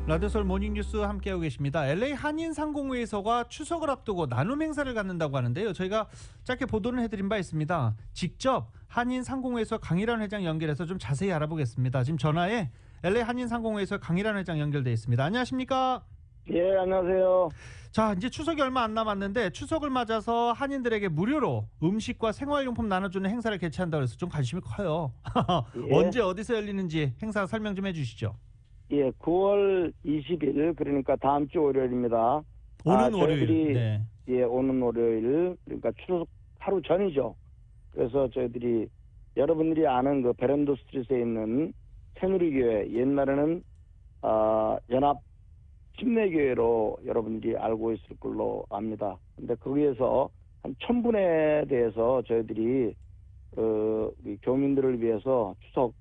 C: 라디오서울 모닝뉴스 함께하고 계십니다. LA 한인상공회에서가 추석을 앞두고 나눔 행사를 갖는다고 하는데요. 저희가 짧게 보도를 해드린 바 있습니다. 직접 한인상공회에서 강일환 회장 연결해서 좀 자세히 알아보겠습니다. 지금 전화에 LA 한인상공회에서 강일환 회장 연결돼 있습니다. 안녕하십니까?
M: 예, 안녕하세요.
C: 자, 이제 추석이 얼마 안 남았는데 추석을 맞아서 한인들에게 무료로 음식과 생활용품 나눠주는 행사를 개최한다고 해서 좀 관심이 커요.
M: 예.
C: 언제 어디서 열리는지 행사 설명 좀 해주시죠.
M: 예, 9월 20일 그러니까 다음 주 월요일입니다.
C: 오는 월요일.
M: 저희들이
C: 네.
M: 예, 오는 월요일 그러니까 추석 하루 전이죠. 그래서 저희들이 여러분들이 아는 그 베란도 스트리트에 있는 새누리교회, 옛날에는 연합 침례교회로 여러분들이 알고 있을 걸로 압니다. 근데 거기에서 한 1000분에 대해서 저희들이 우리 교민들을 위해서 추석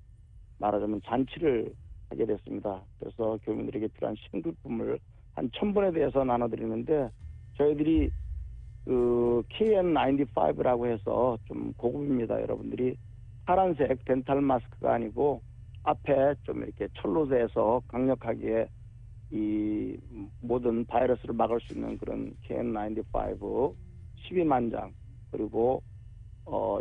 M: 말하자면 잔치를 하게 됐습니다. 그래서 교민들에게 필요한 신규품을 한 1000분에 대해서 나눠드리는데 저희들이 그 KN95라고 해서 좀 고급입니다. 여러분들이 파란색 덴탈 마스크가 아니고 앞에 좀 이렇게 철로제에서 강력하게 이 모든 바이러스를 막을 수 있는 그런 KN95 12만 장 그리고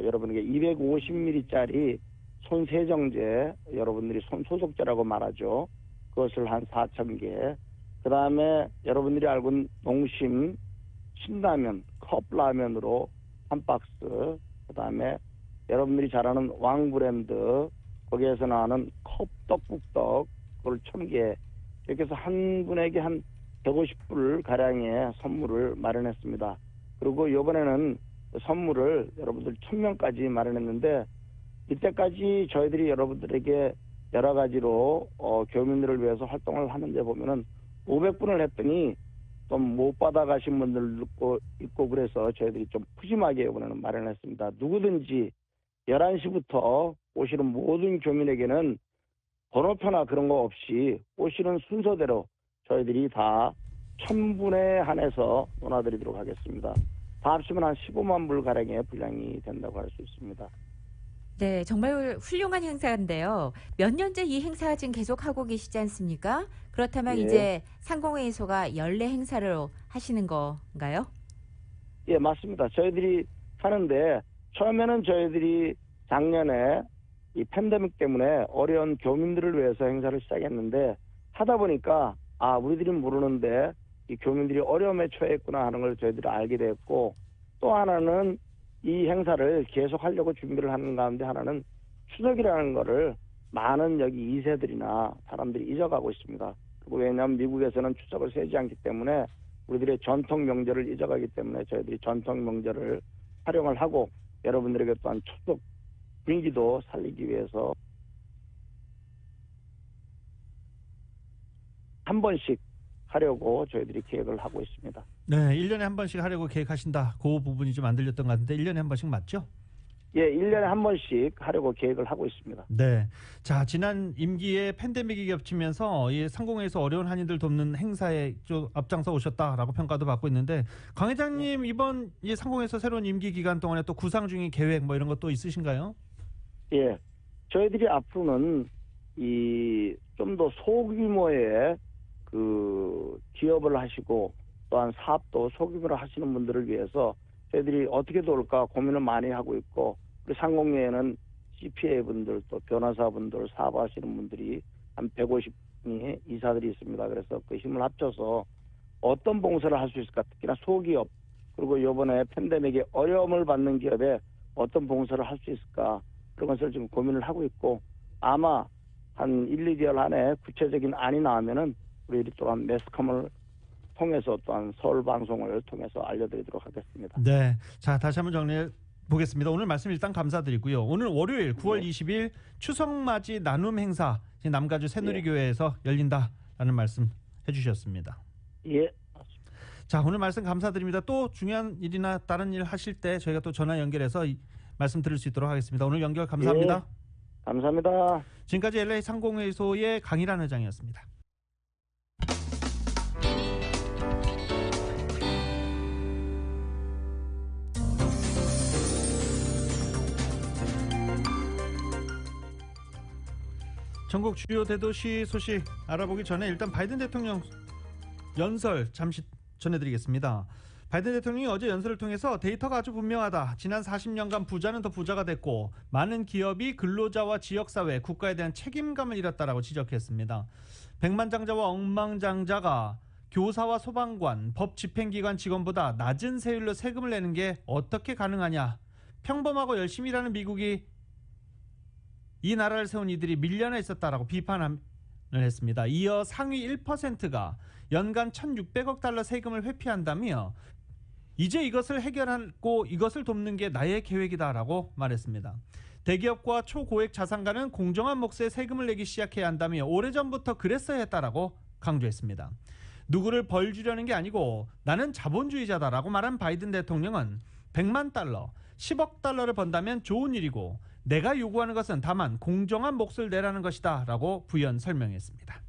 M: 여러분에게 250ml짜리 손 세정제, 여러분들이 손 소독제라고 말하죠. 그것을 한 4,000개. 그 다음에 여러분들이 알고 있는 농심 신라면, 컵라면으로 한 박스. 그 다음에 여러분들이 잘 아는 왕 브랜드, 거기에서 나오는 컵 떡국떡, 그걸 1000개. 이렇게 해서 한 분에게 한 150불 가량의 선물을 마련했습니다. 그리고 이번에는 선물을 여러분들 1000명까지 마련했는데 이때까지 저희들이 여러분들에게 여러 가지로 교민들을 위해서 활동을 하는데 보면은 500분을 했더니 좀 못 받아가신 분들도 있고 그래서 저희들이 좀 푸짐하게 이번에는 마련했습니다. 누구든지 11시부터 오시는 모든 교민에게는 번호표나 그런 거 없이 오시는 순서대로 저희들이 다 1000분에 한해서 나눠드리도록 하겠습니다. 다 합치면 한 15만 불 가량의 분량이 된다고 할 수 있습니다.
D: 네, 정말 훌륭한 행사인데요. 몇 년째 이 행사 지금 계속하고 계시지 않습니까? 그렇다면
M: 예.
D: 이제 상공회의소가 연례 행사를 하시는 건가요?
M: 예, 맞습니다. 저희들이 하는데 처음에는 저희들이 작년에 이 팬데믹 때문에 어려운 교민들을 위해서 행사를 시작했는데 하다 보니까 우리들이 모르는데 이 교민들이 어려움에 처했구나 하는 걸 저희들이 알게 됐고 또 하나는 이 행사를 계속 하려고 준비를 하는 가운데 하나는 추석이라는 거를 많은 여기 2세들이나 사람들이 잊어가고 있습니다. 그리고 왜냐하면 미국에서는 추석을 세지 않기 때문에 우리들의 전통 명절을 잊어가기 때문에 저희들이 전통 명절을 활용을 하고 여러분들에게 또한 추석 분위기도 살리기 위해서 한 번씩 하려고 저희들이 계획을 하고 있습니다.
C: 네, 1년에 한 번씩 하려고 계획하신다. 그 부분이 좀 안 들렸던 것 같은데 1년에 한 번씩 맞죠?
M: 예, 1년에 한 번씩 하려고 계획을 하고 있습니다.
C: 네. 자, 지난 임기에 팬데믹이 겹치면서 이 상공회에서 어려운 한인들 돕는 행사에 좀 앞장서 오셨다라고 평가도 받고 있는데 강 회장님 이번 이 상공회에서 새로운 임기 기간 동안에 또 구상 중인 계획 뭐 이런 것도 있으신가요?
M: 예, 저희들이 앞으로는 이 좀 더 소규모의 그 기업을 하시고 또한 사업도 소규모로 하시는 분들을 위해서 저희들이 어떻게 도울까 고민을 많이 하고 있고 우리 상공회에는 CPA 분들 또 변호사 분들 사업하시는 분들이 한 150명의 이사들이 있습니다. 그래서 그 힘을 합쳐서 어떤 봉사를 할 수 있을까 특히나 소기업 그리고 이번에 팬데믹에 어려움을 받는 기업에 어떤 봉사를 할 수 있을까 그런 것을 지금 고민을 하고 있고 아마 한 1, 2개월 안에 구체적인 안이 나오면은 우리들이 또한 매스컴을 통해서 또한 서울 방송을 통해서 알려드리도록 하겠습니다.
C: 네, 자 다시 한번 정리해 보겠습니다. 오늘 말씀 일단 감사드리고요. 오늘 월요일 9월 20일 추석맞이 나눔 행사 남가주 새누리교회에서 열린다라는 말씀 해주셨습니다.
M: 예.
C: 자, 오늘 말씀 감사드립니다. 또 중요한 일이나 다른 일 하실 때 저희가 또 전화 연결해서 말씀 드릴 수 있도록 하겠습니다. 오늘 연결 감사합니다.
M: 예. 감사합니다.
C: 지금까지 LA 상공회의소의 강일환 회장이었습니다. 전국 주요 대도시 소식 알아보기 전에 일단 바이든 대통령 연설 잠시 전해드리겠습니다. 바이든 대통령이 어제 연설을 통해서 데이터가 아주 분명하다. 지난 40년간 부자는 더 부자가 됐고 많은 기업이 근로자와 지역사회, 국가에 대한 책임감을 잃었다라고 지적했습니다. 백만장자와 억만장자가 교사와 소방관, 법 집행기관 직원보다 낮은 세율로 세금을 내는 게 어떻게 가능하냐. 평범하고 열심히 일하는 미국이 이 나라를 세운 이들이 밀려나 있었다라고 비판을 했습니다. 이어 상위 1%가 연간 1,600억 달러 세금을 회피한다며 이제 이것을 해결하고 이것을 돕는 게 나의 계획이다라고 말했습니다. 대기업과 초고액 자산가는 공정한 몫에 세금을 내기 시작해야 한다며 오래전부터 그랬어야 했다라고 강조했습니다. 누구를 벌 주려는 게 아니고 나는 자본주의자다라고 말한 바이든 대통령은 100만 달러, 10억 달러를 번다면 좋은 일이고 내가 요구하는 것은 다만 공정한 몫을 내라는 것이다 라고 부연 설명했습니다.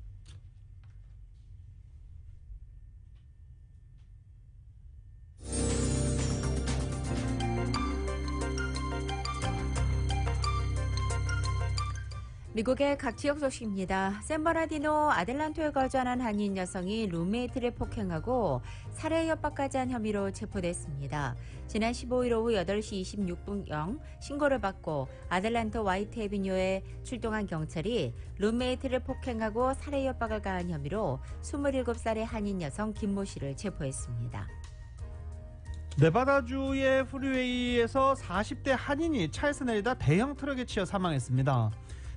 D: 미국의 각 지역 소식입니다. 샌버나디노 아델란토에 거주하는 한인 여성이 룸메이트를 폭행하고 살해 협박까지 한 혐의로 체포됐습니다. 지난 15일 오후 8시 26분경 신고를 받고 아델란토 화이트 애비뉴에 출동한 경찰이 룸메이트를 폭행하고 살해 협박을 가한 혐의로 27살의 한인 여성 김모 씨를 체포했습니다.
C: 네바다주의 프리웨이에서 40대 한인이 차에서 내리다 대형 트럭에 치여 사망했습니다.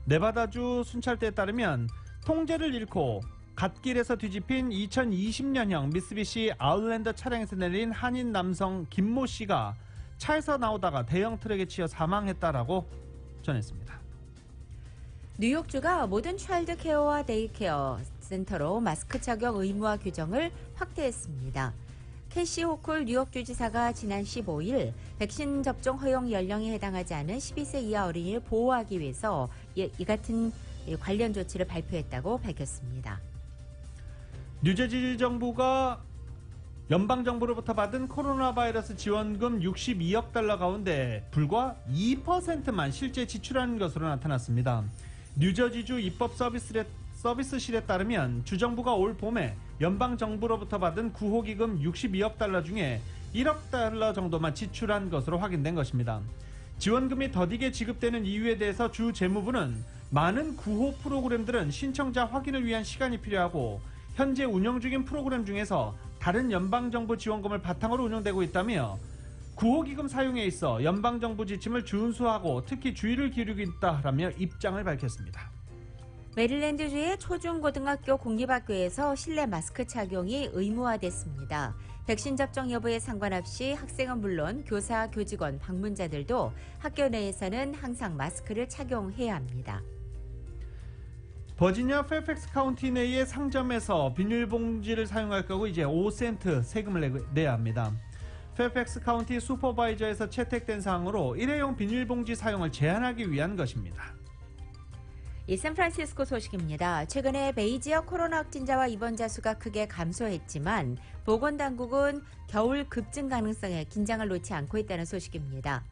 C: 네바다주 순찰대에 따르면 통제를 잃고 갓길에서 뒤집힌 2020년형 미쓰비시 아웃랜더 차량에서 내린 한인 남성 김모 씨가 차에서 나오다가 대형 트럭에 치여 사망했다라고 전했습니다.
D: 뉴욕주가 모든 차일드 케어와 데이케어 센터로 마스크 착용 의무화 규정을 확대했습니다. 캐시 호쿨 뉴욕주지사가 지난 15일 백신 접종 허용 연령에 해당하지 않은 12세 이하 어린이를 보호하기 위해서 이 같은 관련 조치를 발표했다고 밝혔습니다.
C: 뉴저지 정부가 연방정부로부터 받은 코로나 바이러스 지원금 62억 달러 가운데 불과 2%만 실제 지출한 것으로 나타났습니다. 뉴저지주 입법 서비스실에 따르면 주정부가 올 봄에 연방정부로부터 받은 구호기금 62억 달러 중에 1억 달러 정도만 지출한 것으로 확인된 것입니다. 지원금이 더디게 지급되는 이유에 대해서 주 재무부는 많은 구호 프로그램들은 신청자 확인을 위한 시간이 필요하고 현재 운영 중인 프로그램 중에서 다른 연방정부 지원금을 바탕으로 운영되고 있다며 구호기금 사용에 있어 연방정부 지침을 준수하고 특히 주의를 기울이고 있다라며 입장을 밝혔습니다.
D: 메릴랜드주의 초중고등학교 공립학교에서 실내 마스크 착용이 의무화됐습니다. 백신 접종 여부에 상관없이 학생은 물론 교사, 교직원, 방문자들도 학교 내에서는 항상 마스크를 착용해야 합니다.
C: 버지니아 페어팩스 카운티 내의 상점에서 비닐봉지를 사용할 경우 이제 5센트 세금을 내야 합니다. 페어팩스 카운티 슈퍼바이저에서 채택된 사항으로 일회용 비닐봉지 사용을 제한하기 위한 것입니다.
D: 이 샌프란시스코 소식입니다. 최근에 베이 지역 코로나 확진자와 입원자 수가 크게 감소했지만 보건당국은 겨울 급증 가능성에 긴장을 놓지 않고 있다는 소식입니다.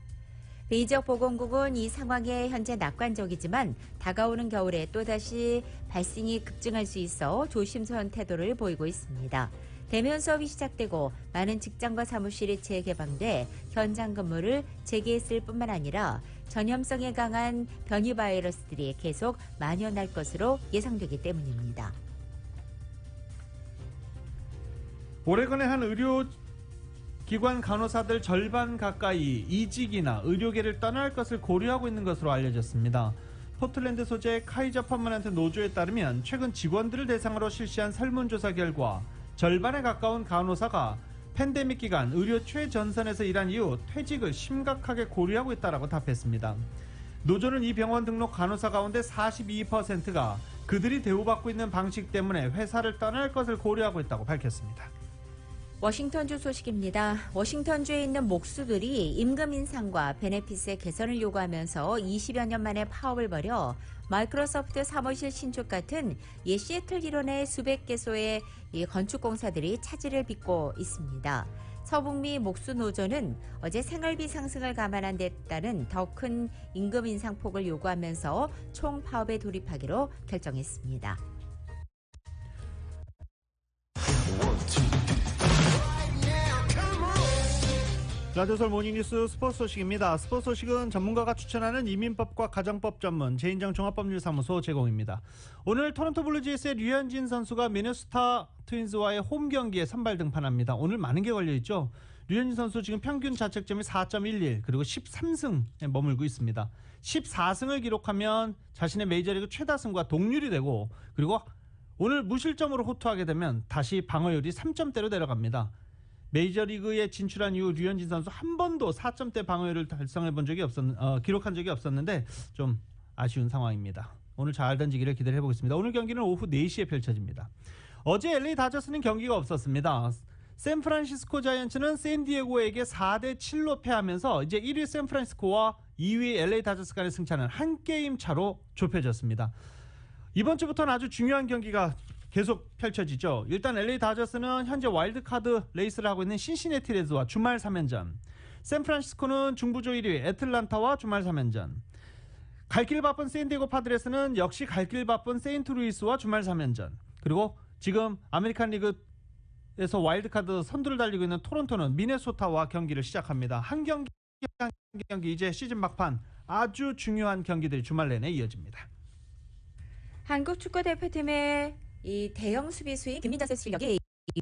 D: 베이 지역 보건국은 이 상황에 현재 낙관적이지만 다가오는 겨울에 또다시 발생이 급증할 수 있어 조심스러운 태도를 보이고 있습니다. 대면 수업이 시작되고 많은 직장과 사무실이 재개방돼 현장 근무를 재개했을 뿐만 아니라 전염성에 강한 변이 바이러스들이 계속 만연할 것으로 예상되기 때문입니다.
C: 오레곤의 한 의료기관 간호사들 절반 가까이 이직이나 의료계를 떠날 것을 고려하고 있는 것으로 알려졌습니다. 포틀랜드 소재 카이저 퍼머넌트 노조에 따르면 최근 직원들을 대상으로 실시한 설문조사 결과 절반에 가까운 간호사가 팬데믹 기간 의료 최전선에서 일한 이후 퇴직을 심각하게 고려하고 있다고 답했습니다. 노조는 이 병원 등록 간호사 가운데 42%가 그들이 대우받고 있는 방식 때문에 회사를 떠날 것을 고려하고 있다고 밝혔습니다.
D: 워싱턴주 소식입니다. 워싱턴주에 있는 목수들이 임금 인상과 베네피스의 개선을 요구하면서 20여 년 만에 파업을 벌여 마이크로소프트 사무실 신축 같은 시애틀 일원의 수백 개소의 건축공사들이 차질을 빚고 있습니다. 서북미 목수 노조는 어제 생활비 상승을 감안한 데 따른 더 큰 임금 인상폭을 요구하면서 총파업에 돌입하기로 결정했습니다.
C: 라디오설 모닝뉴스 스포츠 소식입니다. 스포츠 소식은 전문가가 추천하는 이민법과 가정법 전문 제인정 종합법률사무소 제공입니다. 오늘 토론토 블루제이스의 류현진 선수가 미네소타 트윈즈와의 홈 경기에 선발 등판합니다. 오늘 많은 게 걸려있죠. 류현진 선수 지금 평균 자책점이 4.11 그리고 13승에 머물고 있습니다. 14승을 기록하면 자신의 메이저리그 최다승과 동률이 되고, 그리고 오늘 무실점으로 호투하게 되면 다시 방어율이 3점대로 내려갑니다. 메이저리그에 진출한 이후 류현진 선수 한 번도 4점대 방어율을 기록한 적이 없었는데 좀 아쉬운 상황입니다. 오늘 잘 던지기를 기대해 보겠습니다. 오늘 경기는 오후 4시에 펼쳐집니다. 어제 LA 다저스는 경기가 없었습니다. 샌프란시스코 자이언츠는 샌디에고에게 4대7로 패하면서 이제 1위 샌프란시스코와 2위 LA 다저스 간의 승차는 한 게임 차로 좁혀졌습니다. 이번 주부터는 아주 중요한 경기가 계속 펼쳐지죠. 일단 LA 다저스는 현재 와일드카드 레이스를 하고 있는 신시내티 레즈와 주말 3연전, 샌프란시스코는 중부조 1위 애틀란타와 주말 3연전, 갈 길 바쁜 샌디에고 파드레스는 역시 갈 길 바쁜 세인트루이스와 주말 3연전, 그리고 지금 아메리칸 리그에서 와일드카드 선두를 달리고 있는 토론토는 미네소타와 경기를 시작합니다. 한 경기 이제 시즌 막판 아주 중요한 경기들이 주말 내내 이어집니다.
D: 한국 축구대표팀의 이 대형 수비수인 김민재 실력이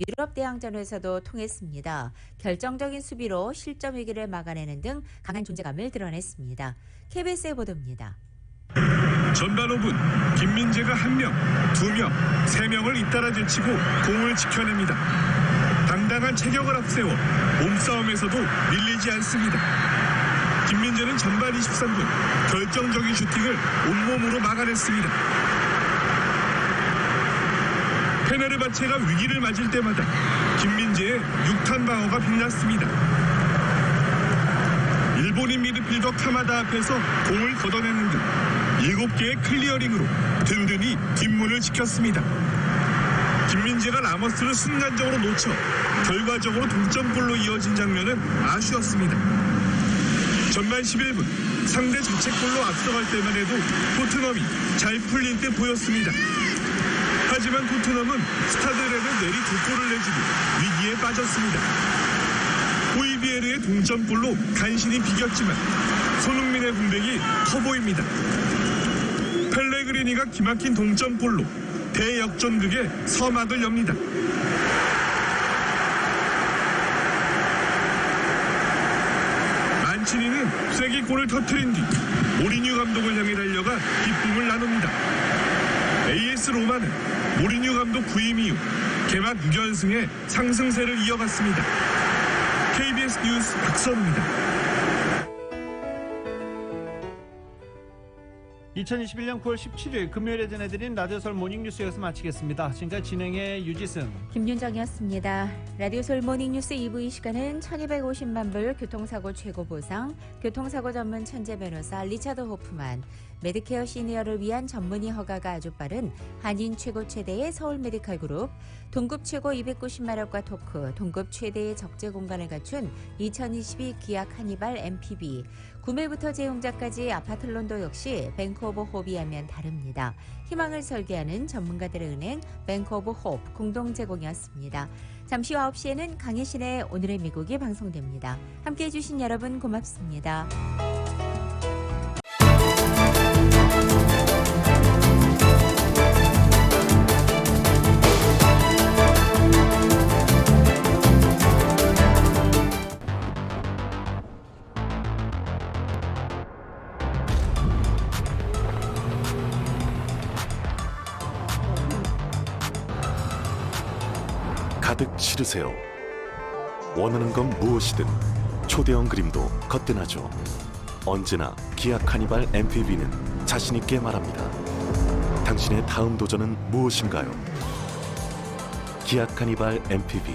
D: 유럽 대항전에서도 통했습니다. 결정적인 수비로 실점 위기를 막아내는 등 강한 존재감을 드러냈습니다. KBS의 보도입니다.
N: 전반 5분 김민재가 1명, 2명, 3명을 잇따라 제치고 공을 지켜냅니다. 당당한 체격을 앞세워 몸싸움에서도 밀리지 않습니다. 김민재는 전반 23분 결정적인 슈팅을 온몸으로 막아냈습니다. 페네르바체가 위기를 맞을 때마다 김민재의 6탄 방어가 빛났습니다. 일본인 미드필더 카마다 앞에서 공을 걷어내는 등 7개의 클리어링으로 든든히 뒷문을 지켰습니다. 김민재가 라머스를 순간적으로 놓쳐 결과적으로 동점골로 이어진 장면은 아쉬웠습니다. 전반 11분 상대 자책골로 앞서갈 때만 해도 토트넘이 잘 풀릴 듯 보였습니다. 하지만 토트넘은 스타드레는 내리 2골을 내주고 위기에 빠졌습니다. 호이비에르의 동점골로 간신히 비겼지만 손흥민의 공백이 커 보입니다. 펠레그리니가 기막힌 동점골로 대역전극의 서막을 엽니다. 만치니는 쐐기골을 터뜨린 뒤 모리뉴 감독을 향해 달려가 기쁨을 나눕니다. AS 로마는 모리뉴 감독 부임 이후 개막 6연승에 상승세를 이어갔습니다. KBS 뉴스 박선우입니다.
C: 2021년 9월 17일 금요일에 전해드린 라디오설 모닝뉴스 여기서 마치겠습니다. 지금까지 진행의 유지승,
D: 김윤정이었습니다. 라디오설 모닝뉴스 2부 이 시간은 1250만 불 교통사고 최고 보상, 교통사고 전문 천재 변호사 리차드 호프만, 메디케어 시니어를 위한 전문의 허가가 아주 빠른 한인 최고 최대의 서울 메디칼 그룹, 동급 최고 290마력과 토크, 동급 최대의 적재 공간을 갖춘 2022 기악 하니발 MPB, 구매부터 제공자까지 아파트론도 역시 뱅크 오브 호흡이 하면 다릅니다. 희망을 설계하는 전문가들의 은행 뱅크 오브 호흡 공동 제공이었습니다. 잠시 후 9시에는 강혜신의 오늘의 미국이 방송됩니다. 함께해 주신 여러분 고맙습니다.
O: 가득 실으세요. 원하는 건 무엇이든 초대형 그림도 거뜬하죠. 언제나 기아 카니발 MPV는 자신 있게 말합니다. 당신의 다음 도전은 무엇인가요? 기아 카니발 MPV